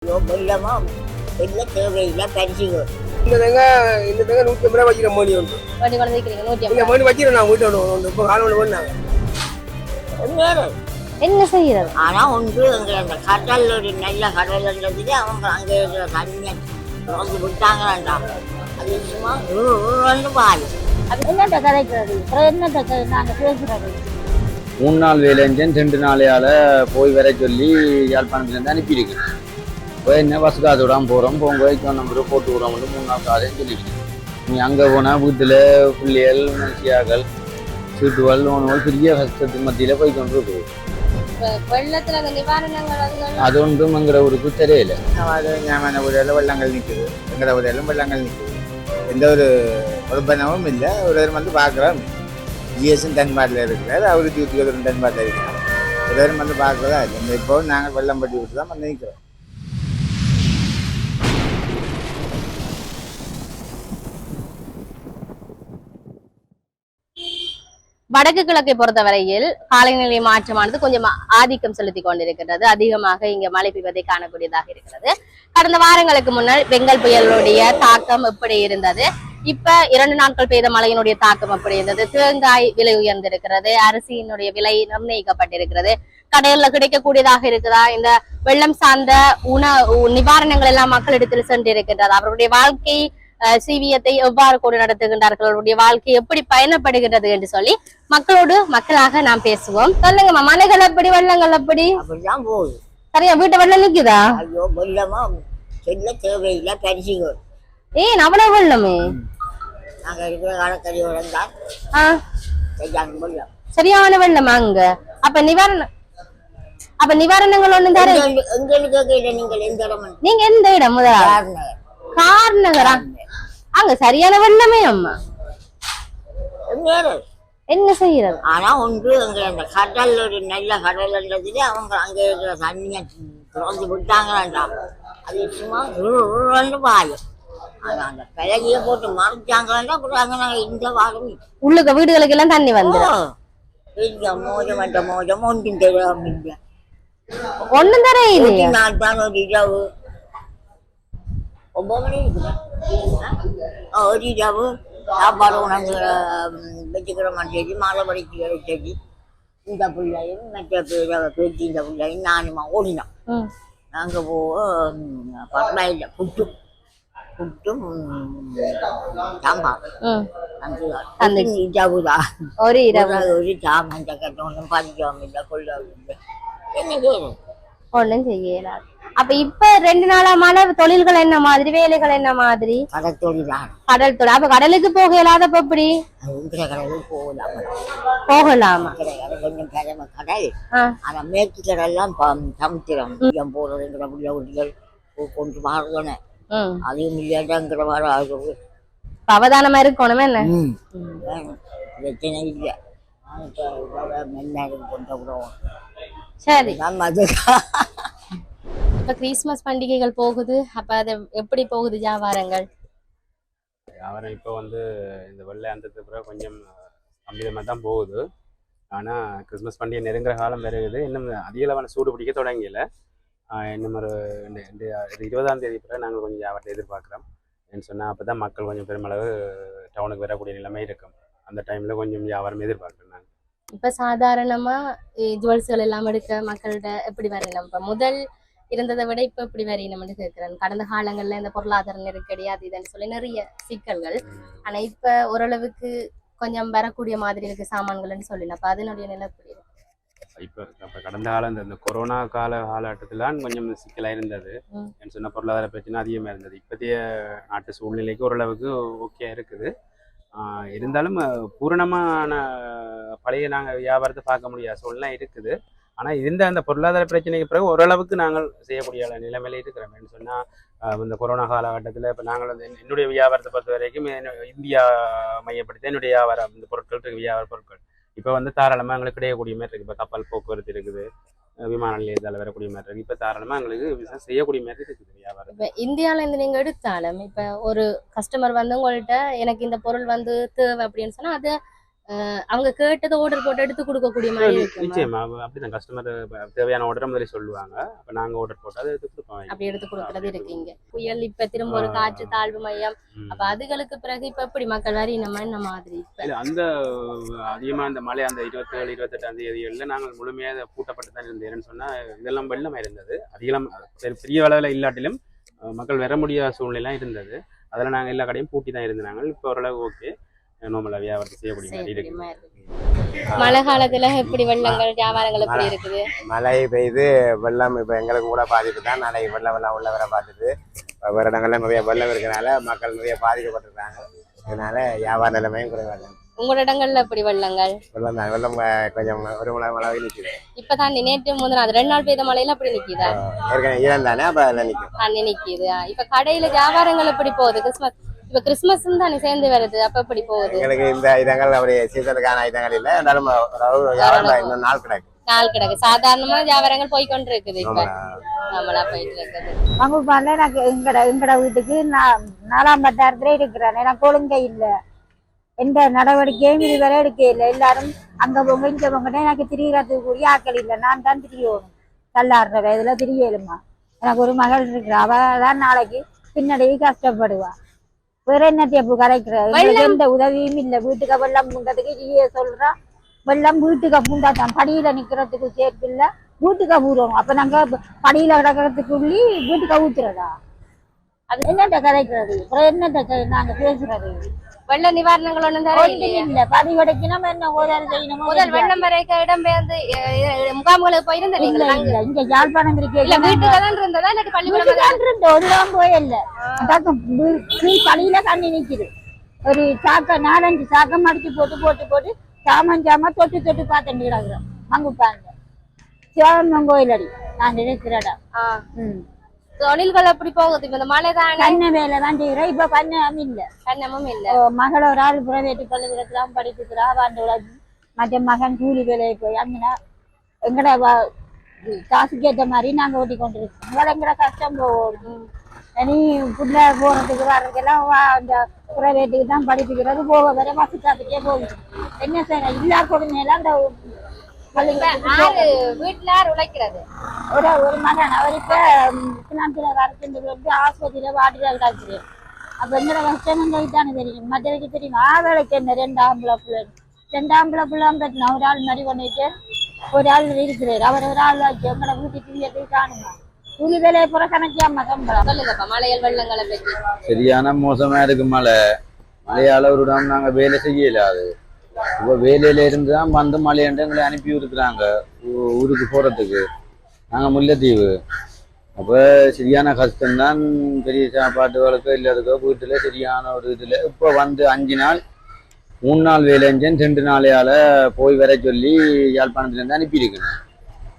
வெள்ளமா வெள்ள தேவையில்லை பரிசுகள் இந்த தேங்காய் 150 ரூபா வைக்கிற மணி ஒன்று வண்டி கொண்டு வைக்கிறீங்க 150. இந்த மணி வைக்கிறேன் நான் வீட்டை ஒன்று இப்போ காலம் ஒன்று பண்ணாங்க நேரம். என்ன செய்யறது? ஆனா ஒன்று எங்களை அந்த கடல் ஒரு நல்ல கடல்ன்றதுக்கு அவங்க அங்கே இருக்கிற தண்ணியை திறந்து விட்டாங்களாண்டா அது சும்மா பாய் அது என்னட்ட கதைக்கிறது என்னட்ட நாங்க பேசுறது 3 நாள் வேலைஞ்சேன் 2 நாளையால போய் வர சொல்லி யாழ்ப்பாணத்துலேருந்து அனுப்பியிருக்கேன். இப்போ என்ன பஸ் காசு விடாமல் போகிறோம் போங்க வைக்கோ நம்பர் போட்டு விடுறோம்னு 3 நாள் காதையும் சொல்லிவிட்டேன். நீ அங்கே போனால் வீட்டில் பிள்ளைகள் மனுஷியாக்கள் சீட்டுகள் ஒன்று பெரிய கஷ்டத்து மத்தியில் போய் கொண்டு இருக்குது. வெள்ளத்துல அந்த நிவாரணங்கள் அது ஒன்றும் எங்கிற ஊருக்கு தெரியல. ஞாபக ஊரில் வெள்ளங்கள் நிற்குது, எங்கட ஊரிலும் வெள்ளங்கள் நிற்குது. எந்த ஒரு உறுப்பினமும் இல்லை. ஒரு வந்து பார்க்குறோம். ஜிஎஸும் தென்பாட்டில் இருக்கிறார், அவருக்கு உத்தியோகரும் தென்பாட்டில் இருக்கிறார். ஒருவரும் வந்து பார்க்குறதா இல்லை. இப்போ நாங்கள் வெள்ளம் பட்டி விட்டு தான் வந்து நிற்கிறோம். வடக்கு கிழக்கை பொறுத்தவரையில் காலநிலை மாற்றமானது கொஞ்சம் ஆதிக்கம் செலுத்தி கொண்டிருக்கிறது. அதிகமாக இங்க மழை பெய்வதை காணக்கூடியதாக இருக்கிறது. கடந்த வாரங்களுக்கு முன்னர் பெங்கல் புயலுடைய தாக்கம் எப்படி இருந்தது, இப்ப 2 நாட்கள் பெய்த மழையினுடைய தாக்கம் எப்படி இருந்தது, தேங்காய் விலை உயர்ந்திருக்கிறது, அரிசியினுடைய விலை நிர்ணயிக்கப்பட்டிருக்கிறது, கடையில கிடைக்கக்கூடியதாக இருக்குதா, இந்த வெள்ளம் சார்ந்த நிவாரணங்கள் எல்லாம் மக்களிடத்தில் சென்று இருக்கின்றது, அவருடைய வாழ்க்கை சீவியத்தை எவ்வாறு கொண்டு நடத்துகின்றார்கள், அவருடைய வாழ்க்கை எப்படி பயணப்படுகிறது என்று சொல்லி மக்களோடு மக்களாக நாம் பேசுவோம். சொல்லுங்கம்மா, மலைகள் எப்படி, வெள்ளங்கள் எப்படி? அப்படிதான் போகுது. சரியா வீட்டை வெள்ளம் நிக்குதா? ஐயோ வெள்ளமா செல்ல தேவையில்லை பரிசுகள். ஏன் அவ்வளவு வெள்ளமே? நாங்க இருக்கிற காலக்கறி வளர்ந்தால் வெள்ளம் சரியான வெள்ளமா அங்க? அப்ப நிவாரணங்கள் ஒண்ணு தர எங்களுக்கு கேட்கல. நீங்கள் எந்த இடம்? நீங்க எந்த இடம்? முதலாவது கார் நகரா? அங்க சரியான வெள்ளமே அம்மா. என்ன செய்யறது? ஆனா ஒன்று எங்களை அந்த கடல் ஒரு நல்ல கடல்ன்றதுக்கு அவங்க அங்கே இருக்கிற தண்ணியை திறந்து விட்டாங்களாண்டா அது சும்மா பாய் அந்த பழகிய போட்டு மறைச்சாங்களாண்டா அப்புறம் நாங்கள் இந்த வாரம் உள்ளுக்க வீடுகளுக்கு எல்லாம் தண்ணி வந்துடும். மோஜம் ஒன்றும் தெரியாது. ஒண்ணும் தரையில்லையா? நான் தான் ஒரு இரவு 9 மணி இருக்குதா ஒரு இரவு சாப்பாடு உணர்ந்து வச்சுக்கிற மாதிரி மாலை படிக்கிற வச்சு இந்த பிள்ளையும் மற்ற பேச்சு இந்த பிள்ளையும் நானுமா ஓடினோம். நாங்கள் பரவாயில்லை புட்டும் சாம்பார் அந்த இரவுதா ஒரு இரவு ஒரு சாமான் கட்டணும் பதிக்காம இல்லை கொள்ளாம இல்லை என்ன ஒண்ணும் செய்யலாது. அப்ப இப்ப 2 நாளா மழை, தொழில்கள் என்ன மாதிரி, வேலைகள் என்ன மாதிரி? கடல் தொழில். அப்ப கடலுக்கு போக இயலாதப்ப எப்படி? போகலாமா? கொஞ்சம் கிழமை கடல் ஆனா மேற்கு கடல்லாம் சமுத்திரம் போறதுங்கிற பிள்ளைகள் கொண்டு மாறுதானே அதையும் இல்லைங்கிற மாதிரி ஆகுது. அவதானமா இருக்கணுமே என்ன? பிரச்சனை இல்லை. கொண்ட விடுவோம். சரி. இப்ப கிறிஸ்துமஸ் பண்டிகைகள் போகுது. அப்ப அது எப்படி போகுது வியாபாரங்கள்? வியாபாரம் இப்போ இந்த வெள்ளை அந்தத்துக்கு பிறகு கொஞ்சம் அமிதமாக தான் போகுது. ஆனால் கிறிஸ்மஸ் பண்டிகை நெருங்குற காலம் வருகுது. இன்னும் அதிக அளவான சூடு பிடிக்க தொடங்கல. இன்னும் ஒரு 20ஆம் தேதி பிறகு நாங்கள் கொஞ்சம் வியாபாரத்தை எதிர்பார்க்குறோம். ஏன்னு சொன்னால் அப்போ தான் மக்கள் கொஞ்சம் பெருமளவு டவுனுக்கு வரக்கூடிய நிலைமை இருக்கும். அந்த டைமில் கொஞ்சம் வியாபாரம் எதிர்பார்க்குறோம் நாங்கள். இப்ப சாதாரணமா ஜுவல்ஸ்கள் எல்லாம் எடுக்க மக்கள்கிட்ட எப்படி வரையணும்? இப்ப முதல் இருந்ததை விட இப்ப எப்படி வரையணும்னு கேட்கிறேன். கடந்த காலங்கள்ல இந்த பொருளாதார நெருக்கடி அது இதுன்னு சொல்லி நிறைய சிக்கல்கள். ஆனா இப்ப ஓரளவுக்கு கொஞ்சம் வரக்கூடிய மாதிரி இருக்கு சாமான்கள்னு சொல்லலாம். அப்ப அதனுடைய நிலை எப்படி இருக்கு? இப்போ கடந்த காலம் இந்த கொரோனா காலகட்டத்திலாம் கொஞ்சம் சிக்கலாக இருந்தது. என்ன சொன்ன பொருளாதார பிரச்சனை அதிகமாக இருந்தது. இப்போதைய நாட்டு சூழ்நிலைக்கு ஓரளவுக்கு ஓகே இருக்குது. இருந்தாலும் பூரணமான பழைய நாங்கள் வியாபாரத்தை பார்க்க முடியாத சூழ்நிலை இருக்குது. ஆனால் இருந்த அந்த பொருளாதார பிரச்சனைக்கு பிறகு ஓரளவுக்கு நாங்கள் செய்யக்கூடிய நிலைமையில இருக்கிறோம். என்ன சொன்னால் இந்த கொரோனா காலகட்டத்தில் இப்போ நாங்கள் என்னுடைய வியாபாரத்தை பொறுத்த வரைக்கும் இந்தியா மையப்படுத்தி என்னுடைய வியாபாரம் இந்த பொருட்கள் வியாபார பொருட்கள் இப்போ தாராளமாக எங்களுக்கு கிடைக்கக்கூடிய மாதிரி இருக்குது. இப்போ கப்பல் போக்குவரத்து இருக்குது, விமான நிலையத்தால் வரக்கூடிய மாதிரி இருக்குது. இப்போ தாராளமாக எங்களுக்கு செய்யக்கூடிய மாதிரி இருக்குது வியாபாரம். இப்போ இந்தியாவிலேருந்து நீங்கள் எடுத்தாலும் இப்போ ஒரு கஸ்டமர் உங்கள்கிட்ட எனக்கு இந்த பொருள் தேவை அப்படின்னு சொன்னால் அதை அவங்க கேட்டதை ஆர்டர் போட்டு எடுத்து கொடுக்கக்கூடிய மாதிரி இருக்கு. நிச்சயமா அப்படிதான் கஸ்டமர் தேவையான ஆர்டர் முதல்ல சொல்லுவாங்க. அப்ப நாங்க ஆர்டர் போட்டு அதை எடுத்து கொடுப்போம். அப்படி எடுத்து கொடுக்கறது இருக்கீங்க. புயல் இப்ப திரும்ப ஒரு காற்று தாழ்வு மையம், அப்ப அதுகளுக்கு பிறகு இப்ப எப்படி மக்கள் அறியணுமா என்ன மாதிரி? இல்ல அந்த அதிகமா அந்த மழை அந்த 27, 28ஆம் தேதிகளில் நாங்கள் முழுமையாக பூட்டப்பட்டு தான் இருந்தேன்னு சொன்னா இதெல்லாம் வெள்ளமா இருந்தது. அதிகம் பெரிய அளவில் இல்லாட்டிலும் மக்கள் வர முடியாத சூழ்நிலை இருந்தது. அதில் நாங்கள் எல்லா கடையும் பூட்டி தான் இருந்தாங்க. இப்போ ஓரளவு ஓகே, நார்மலாக வியாபாரத்தை செய்யக்கூடிய மாதிரி இருக்கு. மழை காலத்துல எப்படி வெள்ளங்கள் வியாபாரங்கள் எப்படி இருக்குது? மழை பெய்து வெள்ளம் இப்போ எங்களுக்கு கூட பாதிப்பு தான். நாளைக்கு வெள்ளம் உள்ள வர பார்த்துட்டு வேறு இடங்கள்ல நிறைய வெள்ளம் இருக்கிறனால மக்கள் நிறைய பாதிக்கப்பட்டிருக்காங்க. இதனால வியாபார நிலைமையும் குறைவாக. உங்களோட இடங்கள்ல எப்படி வெள்ளங்கள்? வெள்ளம் தான், வெள்ளம் கொஞ்சம் ஒரு மழை நிற்குது. இப்பதான் நேற்று முதல் 2 நாள் பெய்த மழையில அப்படி நிக்குதா? ஏற்கனவே ஈரம் தானே, அப்ப அதில் நிற்கும். தண்ணி நிக்குது. இப்ப கடையில வியாபாரங்கள் எப்படி போகுது? இப்ப கிறிஸ்துமஸ் தானே சேர்ந்து வருது, அப்ப எப்படி போகுது? எங்களுக்கு இந்த ஐட்டங்கள் அப்படி சீசனுக்கான ஐட்டங்கள் இல்லை. இருந்தாலும் வியாபாரம் இன்னும் நாள் கிடக்கு. சாதாரணமா வியாபாரங்கள் போய்கொண்டு இருக்குது. இப்ப நம்மளா போயிட்டு இருக்குது. மங்குப்பான்ல எனக்கு எங்கட வீட்டுக்கு 4ஆம் வட்டாரத்துல இருக்கிறேன். எனக்கு ஒழுங்கை இல்லை, எந்த நடவடிக்கையும் இதுவரை எடுக்க இல்லை. எல்லாரும் அங்க போங்க இங்க போங்கன்னு எனக்கு திரிகிறதுக்கு கூடிய ஆக்கள் இல்லை. நான் தான் திரியணும். தள்ளாடுற வயதுல திரியலுமா. எனக்கு ஒரு மகள் இருக்கிற, அவ தான் நாளைக்கு பின்னாடி கஷ்டப்படுவா. வேற என்ன தேப்பு கரைக்கிற எந்த உதவியும் இல்லை. வீட்டுக்கு வெள்ளம் பூண்டதுக்கு இதையே சொல்றா. வெள்ளம் வீட்டுக்கு பூண்டாத்தான், படியில நிக்கிறதுக்கு சேர்த்து இல்ல, வீட்டுக்கு ஊறணும். அப்ப நாங்க படியில கிடக்கிறதுக்குள்ளி வீட்டுக்கு ஊத்துறதா? அது என்னட்ட கரைக்கிறது? அப்புறம் என்னட்ட நாங்க பேசுறது? வெள்ள நிவாரணங்கள் ஒண்ணும் இல்ல. படி கிடைக்கணும் என்ன உதவி செய்யணும். முதல் வெள்ளம் வரைக்க இடம்பெயர்ந்து முகாம்களுக்கு போயிருந்தீங்க? இங்க யாழ்ப்பாணம் இருக்கு. வீட்டுலதான் இருந்ததா இல்லாட்டி பள்ளிக்கூடம்? ஒரு இடம் போயில்ல. படியில தண்ணி நிக்குது. ஒரு சாக்க 4-5 சாக்கம் அடிச்சு போட்டு சாமன் தொட்டு பார்த்துட்டு கிடக்குறோம். மங்குப்பாங்க சிவன் கோயில் அடி நான் இருக்கிற இடம். தொழில்கள் எப்படி போகுது? இப்ப இந்த மழை தான் கண்ண வேலை தான் செய்யறோம். இப்ப கண்ணமும் இல்ல. மகள் ஒரு ஆள் பிரைவேட்டு பள்ளிக்கூடத்துல படிப்புக்கிறா. மற்ற மகன் கூலி வேலையை போய் அங்கன்னா எங்கட காசுக்கு ஏற்ற மாதிரி நாங்க ஓட்டி கொண்டிருக்கோம். உங்களை எங்கட கஷ்டம் போகும். இனி புள்ள போறதுக்கு வர்றதுக்கெல்லாம் அந்த பிரைவேட்டுக்கு தான் படிப்புக்கிறது. போக வர பசு காத்துக்கே போகுது. என்ன செய்ய இல்லா கொடுமையெல்லாம் அந்த வீட்டுல உழைக்கிறது. ஒரு மகன் அவர் இப்ப பினான்சில வரத்து ஆஸ்பத்திரியில வாட்டில கிடாச்சு. அப்ப எங்கட கஷ்டம் தானே தெரியும். மற்றவருக்கு தெரியும். வேலைக்கு என்ன 2 ஆம்பளை பிள்ளை 2 ஆம்பளை பிள்ளை பிரச்சனை. ஒரு ஆள் மாதிரி பண்ணிட்டு ஒரு ஆள் இருக்கிறார். அவர் ஒரு ஆள் வச்சு எங்கட வீட்டுக்கு காணுமா கூலி வேலையை புற கணக்கியாம சம்பளம். சொல்லுங்கப்பா மழையல் வெள்ளங்களை பற்றி. சரியான மோசமா இருக்கு மழையால ஒரு இடம் நாங்க வேலை செய்யல. அது இப்போ வேலையில இருந்து தான் வந்து மழையண்டு எங்களை அனுப்பி இருக்கிறாங்க ஊருக்கு போறதுக்கு. நாங்கள் முல்லைத்தீவு. அப்போ சரியான கஷ்டம்தான். பெரிய சாப்பாட்டுகளுக்கோ இல்லாதக்கோ வீட்டில் சரியான ஒரு இதில் இப்போ வந்து 5 நாள் 3 நாள் வேலை செஞ்சேன். 2 நாளையால் போய் வர சொல்லி யாழ்ப்பாணத்துலேருந்து அனுப்பியிருக்கேன்.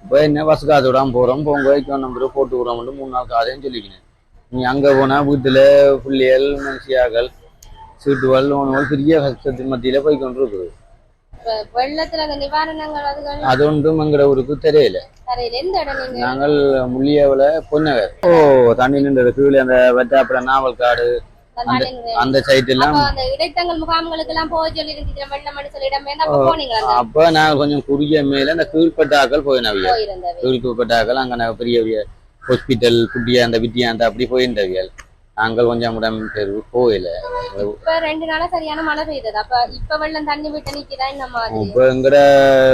இப்போ என்ன பஸ் காசு விடாமல் போகிறோம். போங்க நம்பர் போட்டு விடுறோம்னு 3 நாள் காதையும் சொல்லிக்கிறேன். நீ அங்கே போனால் வீட்டில் புள்ளியல் மனுஷியாக்கள் சீட்டுவல் பெரிய கஷ்டத்தின் மத்தியில போய் கொண்டு இருக்குது. வெள்ளத்துல அந்த நிவாரணங்கள் அது ஒன்றும் எங்கட ஊருக்கு தெரியல. நாங்கள் முள்ளியாவில பொன்னகர் தண்ணி நின்றது கீழே அந்த வெட்டாப்புல நாவல் காடு அந்த சைட் எல்லாம். அப்ப நாங்க கொஞ்சம் குறுகிய மேல அந்த கீழ்பட்டாக்கள் போயினவியல். கீழ்பட்டாக்கள் அங்க பெரிய ஹாஸ்பிட்டல் குட்டியா அந்த விட்டியா அந்த அப்படி போயிருந்தவியல். நாங்கள் கொஞ்சம் போயில. இப்ப 2 நாளா சரியான மழை பெய்தது. அப்ப இப்ப வெள்ளம் தண்ணி விட்டு நிக்கிறா இந்த மாதிரி. இப்ப எங்கட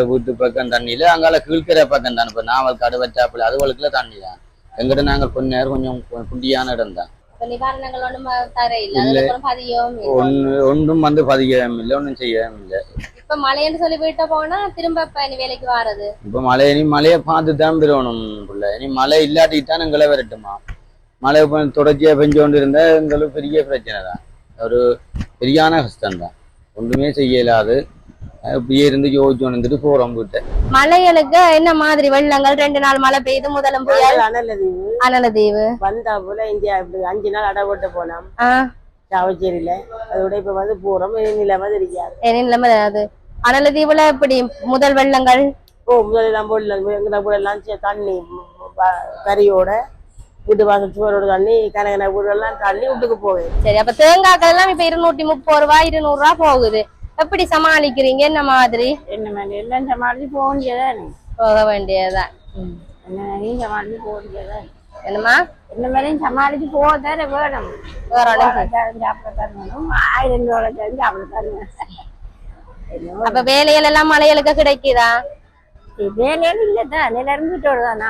வீட்டு பக்கம் தண்ணியில அங்கால கீழ்கரை பக்கம் தான். இப்ப நாவல் காடு வச்சாப்புல அதுகளுக்குள்ள தண்ணி தான். எங்கிட்ட நாங்கள் கொஞ்ச நேரம் கொஞ்சம் குட்டியான இடம் தான். நிவாரணங்கள் ஒன்றும் தர இல்ல. ஒன்றும் வந்து பதிகவும் இல்லை, ஒன்றும் செய்யவும் இல்லை. இப்ப மழைன்னு சொல்லி வீட்டை போனா திரும்ப வேலைக்கு வாரது. இப்ப மழையை பார்த்து தான் பெறணும். இனி மழை இல்லாட்டித்தான் எங்களை வரட்டுமா. மழை தொடர்ச்சியா பெஞ்சோண்டு இருந்தா எங்களுக்கு பெரிய பிரச்சனை தான். ஒரு பெரியான கஷ்டம் தான். ஒன்றுமே செய்யலாது. இப்படியே இருந்து யோசிச்சு வந்துட்டு போறோம் வீட்டை. மலைகளுக்கு என்ன மாதிரி வெள்ளங்கள்? 2 நாள் மழை பெய்து. முதலும் புயல் அனலதீவு வந்தா போல இங்க 5 நாள் அடப்பட்டு போனோம் சாவச்சேரியில. அதோட இப்ப வந்து போறோம். நிலைமை தெரியாது. அது அனலதீவுல இப்படி முதல் வெள்ளங்கள் முதல் எல்லாம் போடலாம் தண்ணி கரியோட வீட்டு வாசல் சுவரோட தண்ணி கனகன வீடெல்லாம் தண்ணி வீட்டுக்கு போகுது. சரி, அப்ப தேங்காய்கள் எல்லாம் இப்ப 230 ரூபாய் 200 ரூபாய் போகுது. எப்படி சமாளிக்கிறீங்க? என்ன மாதிரி என்ன மாதிரி எல்லாம் சமாளிச்சு போக வேண்டியதானே. போக வேண்டியதுதான். என்ன மாதிரியும் சமாளிச்சு போக வேண்டியதான். என்னமா என்ன மாதிரியும் சமாளிச்சு போகத்தானே வேணும். சாப்பிடத்தான் வேணும். 1000 ரூபாய் சாப்பிடத்தான் வேணும். அப்ப வேலைகள் எல்லாம் மலைகளுக்கு கிடைக்குதா? வேலையில இல்லதான் நில இருந்துட்டோடுதான்.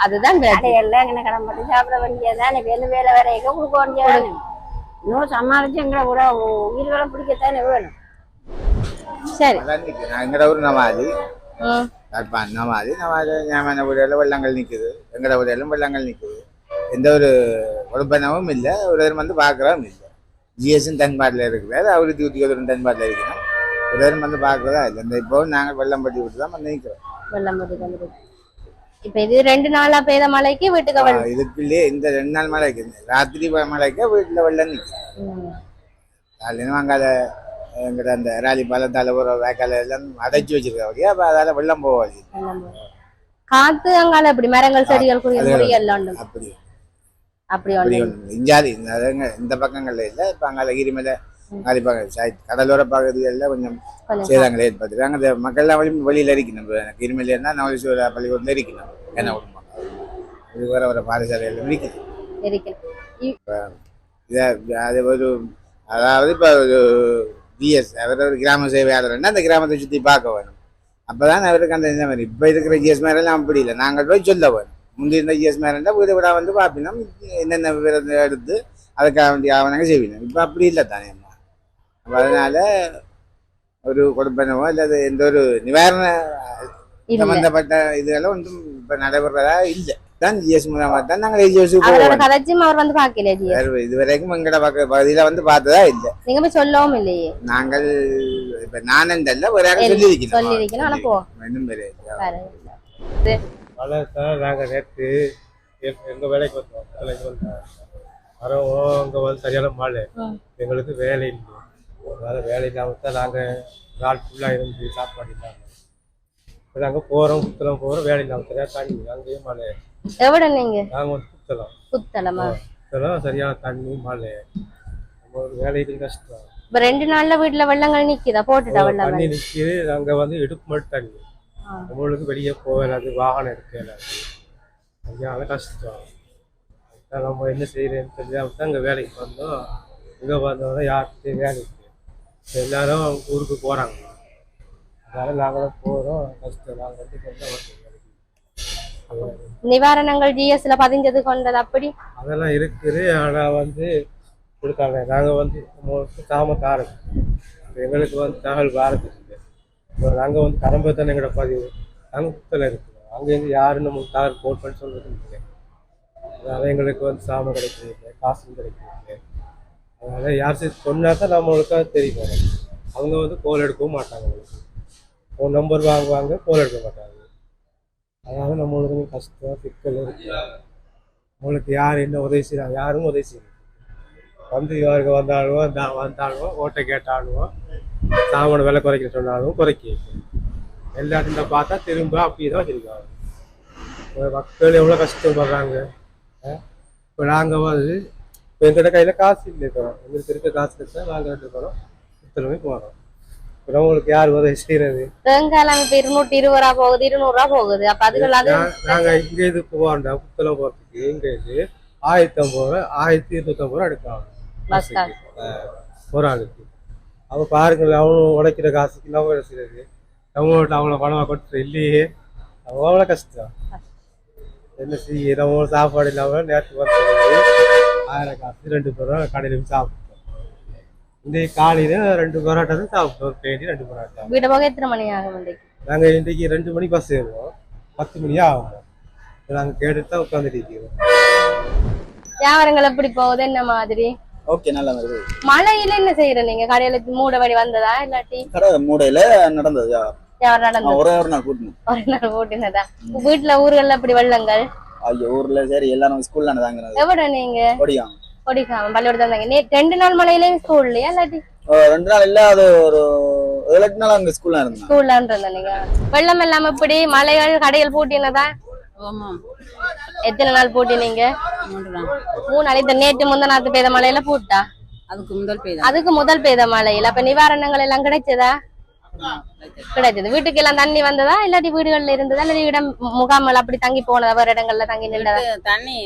அதுதான் கடையெல்லாம் எங்களை கடன் பண்ணி சாப்பிட வேண்டியதானே. வேலை வரைக்கும் கொடுக்க வேண்டியதானே. இன்னும் சமாளிச்சு எங்களை கூட உயிர்களை பிடிக்கத்தானே வேணும். சரி எங்கட ஊர் நமாதி நமாதி ஞாபக ஊரில் வெள்ளங்கள் நிற்குது. எங்கட ஊரிலும் வெள்ளங்கள் நிற்குது. எந்த ஒரு உடம்பனவும் இல்லை. ஒரு வந்து பார்க்குறவும் இல்லை. ஜிஎஸும் தென்பாட்டில் இருக்கிறார். அவருக்கு ஊற்றிக்கிறதும் தென்பாட்டில் இருக்கிறோம். ஒரு வந்து பார்க்குறதா இல்லை. இந்த இப்போ நாங்கள் வெள்ளம் பட்டி விட்டு தான் வந்து நிற்கிறோம். வெள்ளம் பட்டி இப்ப இது 2 நாளா பெய்த மழைக்கு வீட்டுக்கு இதுக்குள்ளேயே இந்த 2 நாள் மழைக்கு ராத்திரி மழைக்கு வீட்டுல வெள்ளம் நிற்கும். அதுலேயும் அங்கால எங்கிட்ட அந்த ராலி பாலத்தால ஒரு வேக்கால எல்லாம் அடைச்சி வச்சிருக்காங்க. அப்ப அதால வெள்ளம் போவாது. காத்து அங்கால அப்படி மரங்கள் செடிகள் அப்படி அப்படி இஞ்சாதி இந்த பக்கங்கள்ல இல்லை. இப்ப அங்கால கிரிமலை கடலோர பகுதிகளில் கொஞ்சம் சேதங்களை ஏற்படுத்துறாங்க. அந்த மக்கள்லாம் வெளியில இருக்கணும். கிரிமலை இருந்தால் நவலீஸ்வர பள்ளிக்கூடத்துல இருக்கணும். என்ன விடுவாங்க இது வேற வர பாடசாலைகள் இருக்கணும். அது ஒரு அதாவது இப்போ ஒரு ஜிஎஸ் அவர் ஒரு கிராம சேவையாளர்னா அந்த கிராமத்தை சுற்றி பார்க்க வேணும். அப்போதான் அவருக்கு அந்த இந்த மாதிரி இப்போ இருக்கிற ஜிஎஸ் மேரெல்லாம் அப்படி இல்லை. நாங்கள் போய் சொல்ல வேணும். முந்தி இருந்த ஜிஎஸ் மேரெல்லாம் வீடு விட வந்து பார்ப்பினோம். என்னென்ன விவரத்தை எடுத்து அதுக்காக வேண்டிய ஆவணங்கள் செய்வினோம். இப்போ அப்படி இல்லை தானே. அதனால ஒரு கொடுப்பனவோ அல்லது எந்த ஒரு நிவாரண சம்பந்தப்பட்ட இதெல்லாம் ஒன்றும் இப்ப நடைபெறதா இல்லை. தான் ஜிஎஸ் மூலமா தான் நாங்கள் இதுவரைக்கும் எங்கட பகுதியில வந்து பார்த்ததா இல்லை. நீங்க சொல்லவும் இல்லையே. நாங்கள் இப்ப நானும் இல்லை ஒரு சொல்லியிருக்கோம். நாங்க நேற்று எங்க வேலைக்கு வந்தோம். வரவும் அங்க வந்து சரியான மழை. எங்களுக்கு வேலை இல்லை. அதனால வேலை இல்லாம தான் நாங்கள் நாள் ஃபுல்லாக இருந்து சாப்பாடு இல்லாமல் இப்போ நாங்கள் போகிறோம் சுத்தலாம் போகிறோம். வேலை இல்லாமல் சரியாக தண்ணி அங்கேயே மழை. எவ்வளோ நீங்கள் நாங்கள் வந்து சுத்தலாம் சரியான தண்ணி மழை. நம்ம வேலைக்கு கஷ்டம். இப்போ 2 நாள்ல வீட்டில் வெள்ளங்கள் நிற்கிதா? போட்டுட்டா வெள்ளம் தண்ணி நிற்கிது. அங்கே வந்து இடுப்பு மட்டும் தண்ணி. நம்மளுக்கு வெளியே போகலாது. வாகனம் எடுக்கலாது. சரியான கஷ்டம். அதுதான் நம்ம என்ன செய்யறேன்னு தெரியாமல் தான் இங்கே வேலைக்கு வந்தோம். இங்கே வந்தோம்னா யாருக்கு வேலைக்கு எல்லாரும் ஊருக்கு போறாங்க. அதனால நாங்களும் போறோம். கஷ்டம். நாங்கள் வந்து நிவாரணங்கள் ஜிஎஸ்ல பதிஞ்சது கொண்டது அப்படி அதெல்லாம் இருக்குது. ஆனா வந்து கொடுத்தாங்க. நாங்கள் வந்து தாமத்தாரம் எங்களுக்கு வந்து தகவல் வாரது இல்லை. நாங்கள் வந்து கரம்பத்தான எங்களோட பதிவு நாங்கள் புத்தல இருக்கிறோம். அங்கேருந்து யாரும் நம்ம தகவல் போட் பண்ணி சொல்றது இல்லை. அதனால எங்களுக்கு வந்து சாமம் கிடைக்கிறது காசும் கிடைக்கிறது. அதனால யார் சொன்னா தான் நம்மளுக்கு தெரியும். அவங்க வந்து கோல் எடுக்கவும் மாட்டாங்க. ஃபோன் நம்பர் வாங்குவாங்க, கோல் எடுக்க மாட்டாங்க. அதனால நம்மளுக்கு கஷ்டம் சிக்கல் இருக்கு. நம்மளுக்கு யார் என்ன உதவி செய்யறாங்க? யாரும் உதவி செய்யணும். வந்து இவருக்கு வந்தாலும் ஓட்டை கேட்டாலும் சாமான விலை குறைக்க சொன்னாலும் குறைக்க எல்லாத்தையும் பார்த்தா திரும்ப அப்படிதான் வச்சிருக்காங்க. மக்கள் எவ்வளோ கஷ்டப்படுறாங்க. இப்போ நாங்கள் வந்து இப்போ எங்கிட்ட கையில் காசு இல்லை. இப்போ எங்களுக்கு இருக்க காசு எடுத்தா நாங்கள் எடுத்துக்கிறோம். சுத்தமே போகிறோம். இப்போ உங்களுக்கு யார் உதவி செய்யறது? இப்போ 220 ரூபா போகுது, 200 ரூபா போகுது. அப்போ அதுக்கு நாங்கள் இங்கே இது போகிறோம். புத்தளம் போகிறதுக்கு எங்கே இது 1050 ரூபா 1250 ரூபா எடுக்கலாம் ஒரு ஆளுக்கு. அப்போ பாருங்கள் அவனும் உடைக்கிற காசுக்கு நம்ம என்ன செய்யறது? நம்மகிட்ட அவ்வளோ பணமாக கொடுத்துரு இல்லையே. அவ்வளோ கஷ்டம். என்ன செய்ய நம்ம சாப்பாடு இல்லாமல் நேற்று வந்து 1000 காசு 2 பேரும் கடையிலும் சாப்பிட்டோம். இந்த காலையில 2 பரோட்டா தான் சாப்பிட்டோம். ஒரு பேடி 2 பரோட்டா. வீட்டை போக எத்தனை மணி ஆகும்? நாங்கள் இன்றைக்கு 2 மணி பஸ் ஏறுவோம். 10 மணி ஆகும். நாங்கள் கேட்டுட்டு தான் உட்காந்துட்டு இருக்கோம். வியாபாரங்கள் எப்படி போகுது? என்ன மாதிரி? ஓகே, நல்லா வருது. மழையில என்ன செய்யற நீங்க? கடையில மூட வழி வந்ததா இல்லாட்டி? கடை மூடையில நடந்தது. ஒரே ஒரு நாள் கூட்டணும். ஒரு நாள் கூட்டினதா? வீட்டுல ஊர்கள்ல அப்படி வெள்ளங்கள்? ஐயோ, ஊர்ல சரி எல்லாரும் ஸ்கூல்ல தாங்க. எவ்வளோ நீங்க? படிக்காம பள்ளிக்கூடத்துல இருந்தாங்க. 2 நாள் மழையிலயும் ஸ்கூல்லயா இல்லாட்டி? 2 நாள் இல்ல, அது ஒரு 7-8 நாள் அங்க ஸ்கூல்ல இருந்தேன். ஸ்கூல்ல இருந்தீங்க. வெள்ளம் எல்லாம் எப்படி? மலைகள் கடைகள் பூட்டினதா? எத்தனை நாள் பூட்டினீங்க? 3 நாள். நேற்று முந்தநாத்து பெய்த மழையில பூட்டா? அதுக்கு முதல் பெய்த மழையில் அப்ப நிவாரணங்கள் எல்லாம் கிடைச்சதா? கிடைச்சது. வீட்டுக்கு எல்லாம் தண்ணி வந்ததா இல்லாட்டி வீடுகள்ல இருந்ததா இல்லாட்டி இடம் முகாமல் அப்படி தங்கி போனதா வேற இடங்கள்ல தங்கி நின்றதா? தண்ணி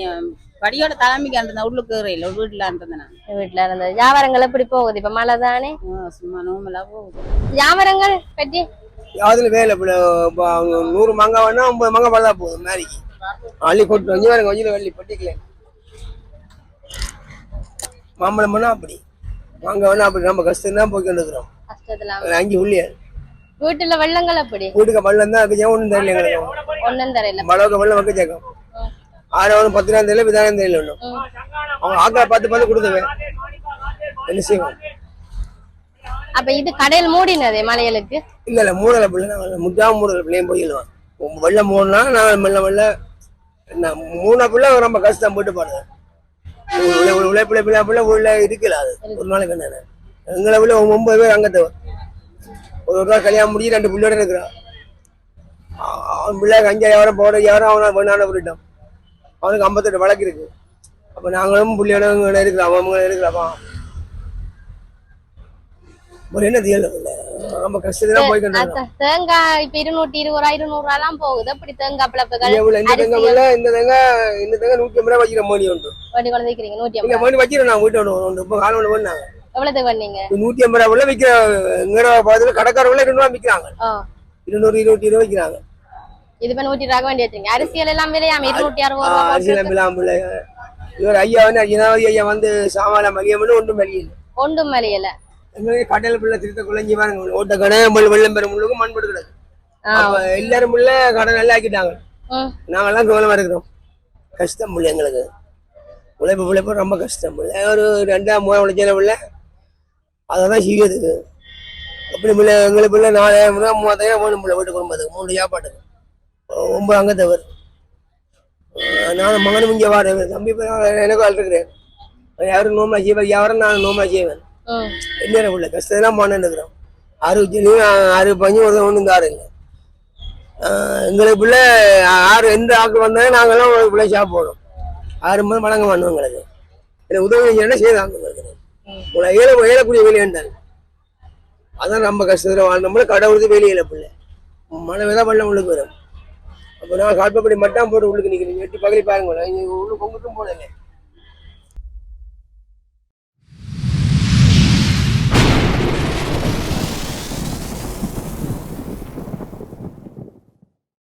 படியோட தலைமைக்கு அந்த உள்ளுக்கு வீட்டுல இருந்தது. வீட்டுல இருந்தது. வியாபாரங்கள் எப்படி போகுது? இப்ப மழை தானே, சும்மா நோமலா போகுது. வியாபாரங்கள் பற்றி அதுல வேலை 100 மாங்காய் வேணா 50 மாங்காய் பழதா போகுது மேரிக்கு அள்ளி கொட்டு வஞ்சி வரங்க வஞ்சில வெள்ளி பட்டிக்கல மாம்பழம் வேணா அப்படி மாங்காய் வேணா அப்படி நம்ம கஷ்டம் தான் போய்க்கு வந்துக்கிறோம். கஷ்டத்துல 5 உள்ளியா வீட்டுல வெள்ளங்கள் எப்படி? வீட்டுக்கு வெள்ளம் தான் அதுக்கு ஒன்றும் தெரியல எங்களுக்கு. ஒன்னும் தெரியல. மழவுக்கு வெள்ளம் வைக்க சேர்க்கும் 6 10 தெரியல விதானம் தெரியல ஒன்றும். அவங்க ஆக்களை பார்த்து கொடுத்துவேன் என்ன செய்வோம். அப்ப இது கடையில் மூடினதே மலையலுக்கு? இல்ல மூடல பிள்ளை முட்டாம மூடல பிள்ளையும் போயிடுவான். வெள்ளம் மூடனா நான் வெள்ள மூணா பிள்ளை ரொம்ப கஷ்டம் போட்டு பாடுவேன். பிள்ளை உள்ள இருக்கல அது ஒரு நாளைக்கு என்ன எங்களை உள்ள 9 பேர் அங்கத்தை ஒரு நாள் கல்யாணம் முடிஞ்சு 2 பிள்ளையோட இருக்கிறான். அவன் பிள்ளைக்கு 5000 போட 5000 அவனை வேணான போயிட்டான். அவனுக்கு 58 வழக்கு இருக்கு. அப்ப நாங்களும் பிள்ளையோட இருக்கிறோம் அவங்க இருக்கிறாப்பா என்ன தெரியல ரொம்ப கஷ்டத்தான் போய்க்கிட்டு. தேங்காய் இப்ப 220 200 எல்லாம் போகுது. அப்படி தேங்காய் பிளப்புகள் இந்த தேங்காய் இந்த தேங்காய் 150 ரூபாய் வைக்கிற மணி உண்டு. வண்டி கொண்டு வைக்கிறீங்க 150 மணி வச்சிருக்கேன் நான் வீட்டு ஒன்று இப்போ காலம் பண்ணாங்க. எவ்வளவு பண்ணீங்க? 150 ரூபாய் விற்கிற எங்கட பார்த்து கடைக்காரங்கள 2 ரூபா விற்கிறாங்க. 200 220 ரூபாய் விற்கிறாங்க. இது இப்ப 100 ரூபாய் வேண்டி வச்சிருங்க. அரிசியல் எல்லாம் விலையாம 260 ரூபாய். அரிசியெல்லாம் விலையாம இவர் ஐயா வந்து ஐயா வந்து சாமான் மகியம்னு ஒன்றும் மலியல. ஒன்றும் மலியல. எங்களுக்கு கடையில பிள்ளை திருத்த குழஞ்சி பாருங்க ஓட்ட கடை வெள்ளம் பெற முள்ளுக்கு மண் போட்டு கிடக்கு. எல்லாரும் முள்ள கடை நல்லா ஆக்கிட்டாங்க. நாங்கெல்லாம் கவனமா இருக்கிறோம். கஷ்டம் முள்ள எங்களுக்கு உழைப்பு ரொம்ப கஷ்டம். ஒரு 2-3 உழைச்சல பிள்ளை அதான் செய்யறதுக்கு அப்படி பிள்ளை எங்களுக்கு பிள்ளை 4000 ரூபா 3000 வேணும் பிள்ளை வீட்டு குடும்பத்துக்கு 3 சாப்பாட்டுக்கு 9 அங்கத்தை வரும். நானும் மகனும் இங்கே வாரு தம்பி எனக்கு வாழ்த்துக்கிறேன். யாரும் நோமா செய்வார் யாரும் நான் நோமா செய்வேன். என்ன உள்ள கஷ்டம் பண்ணிருக்கிறோம். 6 பஞ்சு ஒன்றும் தாருங்க எங்களுக்கு பிள்ளை 6 எந்த ஆக்கு வந்தாலும் நாங்கெல்லாம் ஒரு பிள்ளை சாப்பிடணும். 6 மணி வழங்க மாட்டோம். எங்களுக்கு இல்லை உதவி என்ன செய்தாங்க உங்களை ஏழக்கூடிய வேலை வேண்டாங்க. அதான் ரொம்ப கஷ்டத்தில் வாழ்ந்தோம்னா கடை கொடுத்து வேலையில பிள்ளை மழை தான் வெள்ளம் உள்ளுக்கு வரும். அப்போ நான் காட்பப்படி மட்டும் போட்டு உள்ளுக்கு நிற்கிறேன். 8 பகலி பாருங்க உள்ளுக்கு பொங்குட்டும் போடலை.